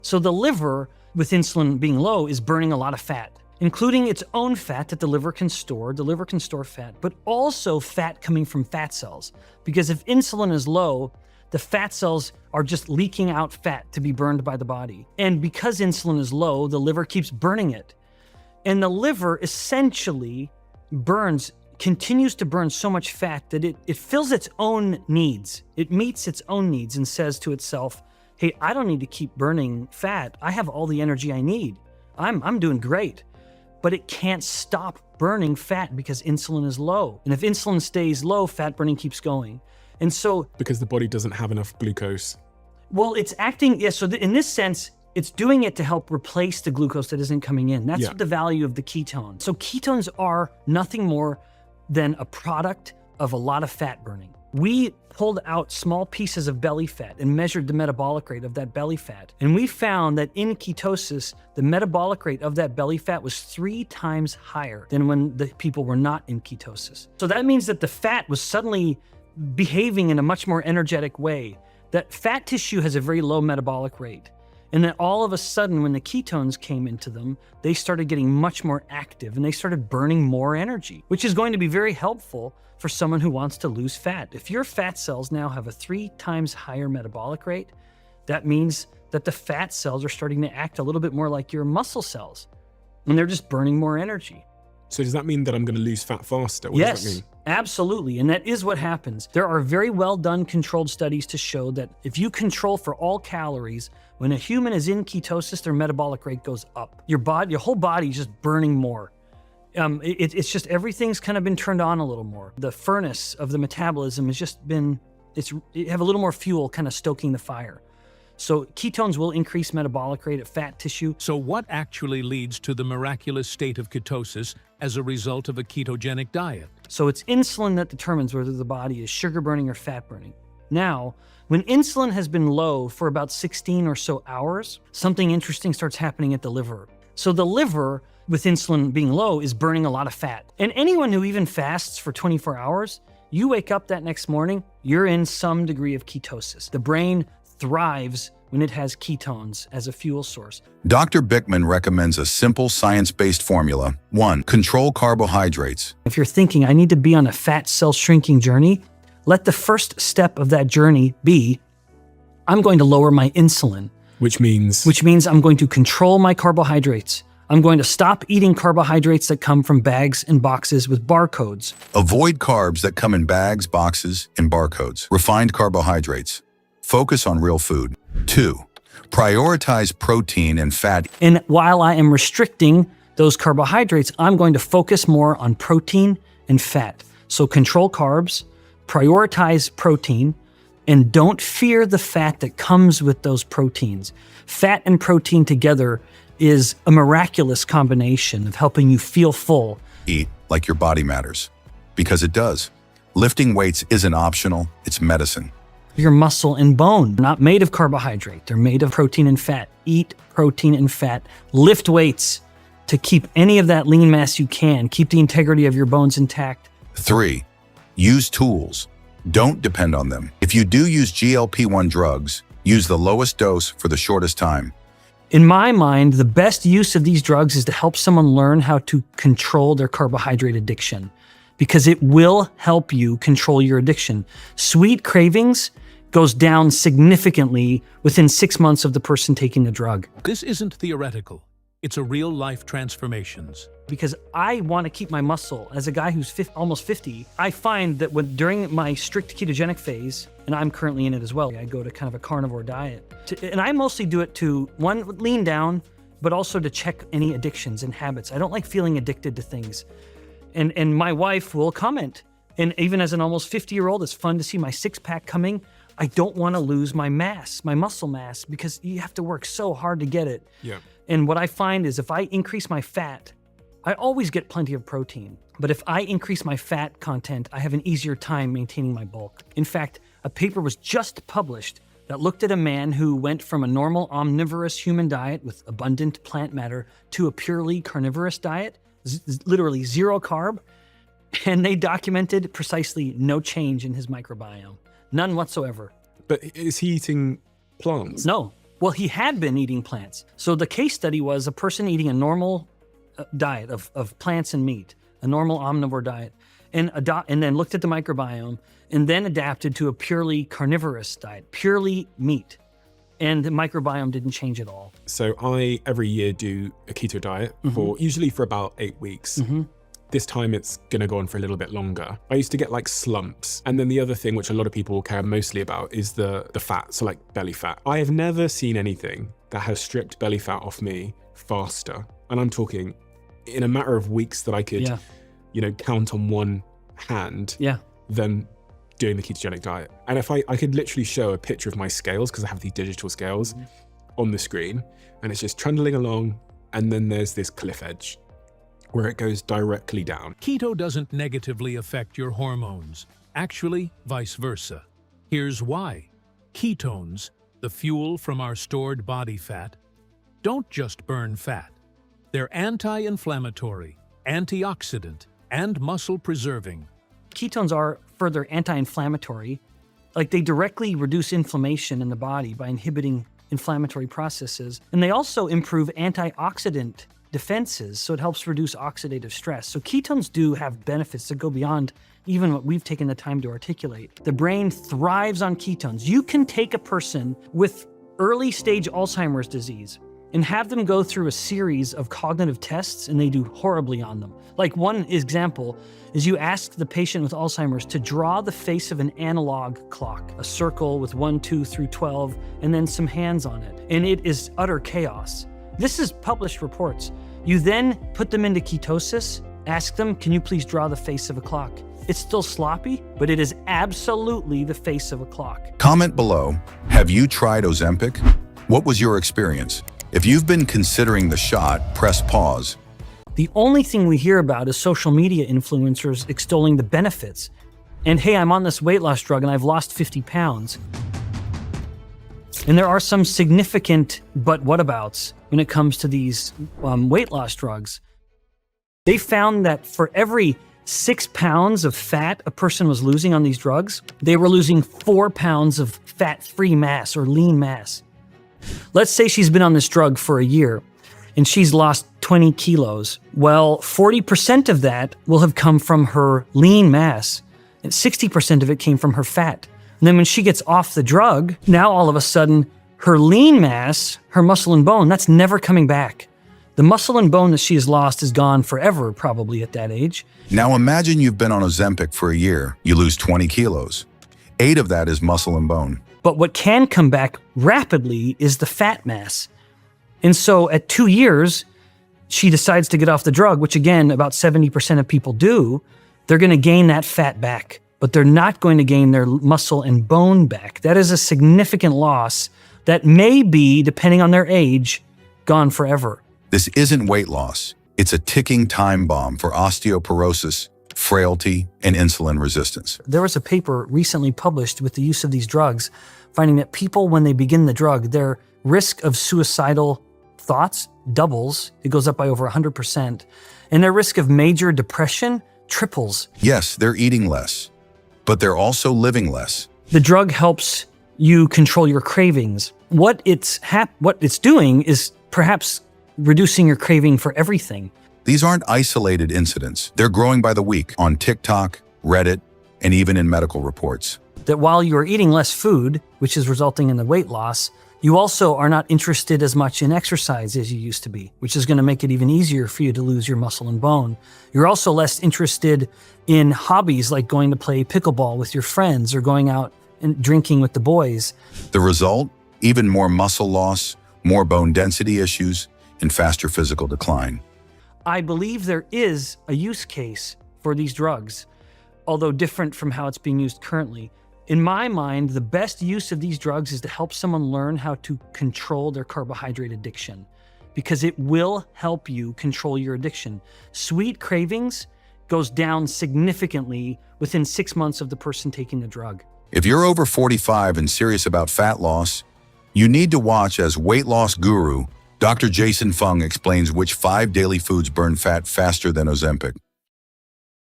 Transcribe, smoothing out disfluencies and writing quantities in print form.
So the liver, with insulin being low, is burning a lot of fat, including its own fat that the liver can store. The liver can store fat, but also fat coming from fat cells. Because if insulin is low, the fat cells are just leaking out fat to be burned by the body. And because insulin is low, the liver keeps burning it. And the liver essentially continues to burn so much fat that it fills its own needs. It meets its own needs and says to itself, hey, I don't need to keep burning fat. I have all the energy I need. I'm doing great. But it can't stop burning fat because insulin is low. And if insulin stays low, fat burning keeps going. And so... Because the body doesn't have enough glucose. Well, it's acting, so in this sense, it's doing it to help replace the glucose that isn't coming in. That's the value of the ketone. So ketones are nothing more than a product of a lot of fat burning. We pulled out small pieces of belly fat and measured the metabolic rate of that belly fat. And we found that in ketosis, the metabolic rate of that belly fat was 3 times higher than when the people were not in ketosis. So that means that the fat was suddenly behaving in a much more energetic way. That fat tissue has a very low metabolic rate. And then all of a sudden, when the ketones came into them, they started getting much more active and they started burning more energy, which is going to be very helpful for someone who wants to lose fat. If your fat cells now have a 3 times higher metabolic rate, that means that the fat cells are starting to act a little bit more like your muscle cells, and they're just burning more energy. So does that mean that I'm going to lose fat faster? What does that mean? Absolutely, and that is what happens. There are very well done controlled studies to show that if you control for all calories, when a human is in ketosis, their metabolic rate goes up. Your whole body is just burning more. It's just everything's kind of been turned on a little more. The furnace of the metabolism has just been, you have a little more fuel kind of stoking the fire. So ketones will increase metabolic rate of fat tissue. So what actually leads to the miraculous state of ketosis as a result of a ketogenic diet? So it's insulin that determines whether the body is sugar burning or fat burning. Now, when insulin has been low for about 16 or so hours, something interesting starts happening at the liver. So the liver, with insulin being low, is burning a lot of fat. And anyone who even fasts for 24 hours, you wake up that next morning, you're in some degree of ketosis. The brain thrives when it has ketones as a fuel source. Dr. Bikman recommends a simple science-based formula. 1. Control carbohydrates. If you're thinking, I need to be on a fat cell shrinking journey, let the first step of that journey be, I'm going to lower my insulin. Which means I'm going to control my carbohydrates. I'm going to stop eating carbohydrates that come from bags and boxes with barcodes. Avoid carbs that come in bags, boxes, and barcodes. Refined carbohydrates. Focus on real food. 2. Prioritize protein and fat. And while I am restricting those carbohydrates, I'm going to focus more on protein and fat. So control carbs, prioritize protein, and don't fear the fat that comes with those proteins. Fat and protein together is a miraculous combination of helping you feel full. Eat like your body matters. Because it does. Lifting weights isn't optional, it's medicine. Your muscle and bone are not made of carbohydrate. They're made of protein and fat. Eat protein and fat. Lift weights to keep any of that lean mass you can. Keep the integrity of your bones intact. 3. Use tools. Don't depend on them. If you do use GLP-1 drugs, use the lowest dose for the shortest time. In my mind, the best use of these drugs is to help someone learn how to control their carbohydrate addiction, because it will help you control your addiction. Sweet cravings goes down significantly within 6 months of the person taking the drug. This isn't theoretical. It's a real-life transformations. Because I want to keep my muscle. As a guy who's almost 50, I find that during my strict ketogenic phase, and I'm currently in it as well, I go to kind of a carnivore diet. And I mostly do it to, 1, lean down, but also to check any addictions and habits. I don't like feeling addicted to things. And my wife will comment. And even as an almost 50-year-old, it's fun to see my six-pack coming. I don't want to lose my mass, my muscle mass, because you have to work so hard to get it. Yeah. And what I find is if I increase my fat, I always get plenty of protein. But if I increase my fat content, I have an easier time maintaining my bulk. In fact, a paper was just published that looked at a man who went from a normal omnivorous human diet with abundant plant matter to a purely carnivorous diet, literally 0 carb, and they documented precisely no change in his microbiome. None whatsoever. But is he eating plants? No. Well, he had been eating plants. So the case study was a person eating a normal diet of plants and meat, a normal omnivore diet, and then looked at the microbiome and then adapted to a purely carnivorous diet, purely meat. And the microbiome didn't change at all. So I, every year, do a keto diet usually for about 8 weeks. This time it's gonna go on for a little bit longer. I used to get like slumps. And then the other thing, which a lot of people care mostly about, is the fat, so like belly fat. I have never seen anything that has stripped belly fat off me faster. And I'm talking in a matter of weeks that I could, count on one hand than doing the ketogenic diet. And if I could literally show a picture of my scales, because I have these digital scales on the screen, and it's just trundling along, and then there's this cliff edge where it goes directly down. Keto doesn't negatively affect your hormones. Actually, vice versa. Here's why. Ketones, the fuel from our stored body fat, don't just burn fat. They're anti-inflammatory, antioxidant, and muscle-preserving. Ketones are further anti-inflammatory. Like, they directly reduce inflammation in the body by inhibiting inflammatory processes. And they also improve antioxidant defenses, so it helps reduce oxidative stress. So ketones do have benefits that go beyond even what we've taken the time to articulate. The brain thrives on ketones. You can take a person with early stage Alzheimer's disease and have them go through a series of cognitive tests, and they do horribly on them. Like, one example is you ask the patient with Alzheimer's to draw the face of an analog clock, a circle with 1, 2 through 12, and then some hands on it. And it is utter chaos. This is published reports. You then put them into ketosis, ask them, can you please draw the face of a clock? It's still sloppy, but it is absolutely the face of a clock. Comment below, have you tried Ozempic? What was your experience? If you've been considering the shot, press pause. The only thing we hear about is social media influencers extolling the benefits. And hey, I'm on this weight loss drug and I've lost 50 pounds. And there are some significant but whatabouts when it comes to these weight loss drugs. They found that for every 6 pounds of fat a person was losing on these drugs, they were losing 4 pounds of fat-free mass or lean mass. Let's say she's been on this drug for a year and she's lost 20 kilos. Well, 40% of that will have come from her lean mass, and 60% of it came from her fat. And then when she gets off the drug, now all of a sudden, her lean mass, her muscle and bone, that's never coming back. The muscle and bone that she has lost is gone forever, probably at that age. Now imagine you've been on Ozempic for a year. You lose 20 kilos. 8 of that is muscle and bone. But what can come back rapidly is the fat mass. And so at 2 years, she decides to get off the drug, which again, about 70% of people do. They're going to gain that fat back, but they're not going to gain their muscle and bone back. That is a significant loss that may be, depending on their age, gone forever. This isn't weight loss. It's a ticking time bomb for osteoporosis, frailty, and insulin resistance. There was a paper recently published with the use of these drugs, finding that people, when they begin the drug, their risk of suicidal thoughts doubles. It goes up by over 100%. And their risk of major depression triples. Yes, they're eating less, but they're also living less. The drug helps you control your cravings. What it's doing is perhaps reducing your craving for everything. These aren't isolated incidents. They're growing by the week on TikTok, Reddit, and even in medical reports. That while you are eating less food, which is resulting in the weight loss, you also are not interested as much in exercise as you used to be, which is going to make it even easier for you to lose your muscle and bone. You're also less interested in hobbies like going to play pickleball with your friends or going out and drinking with the boys. The result? Even more muscle loss, more bone density issues, and faster physical decline. I believe there is a use case for these drugs, although different from how it's being used currently. In my mind, the best use of these drugs is to help someone learn how to control their carbohydrate addiction, because it will help you control your addiction. Sweet cravings goes down significantly within 6 months of the person taking the drug. If you're over 45 and serious about fat loss, you need to watch as weight loss guru Dr. Jason Fung explains which 5 daily foods burn fat faster than Ozempic.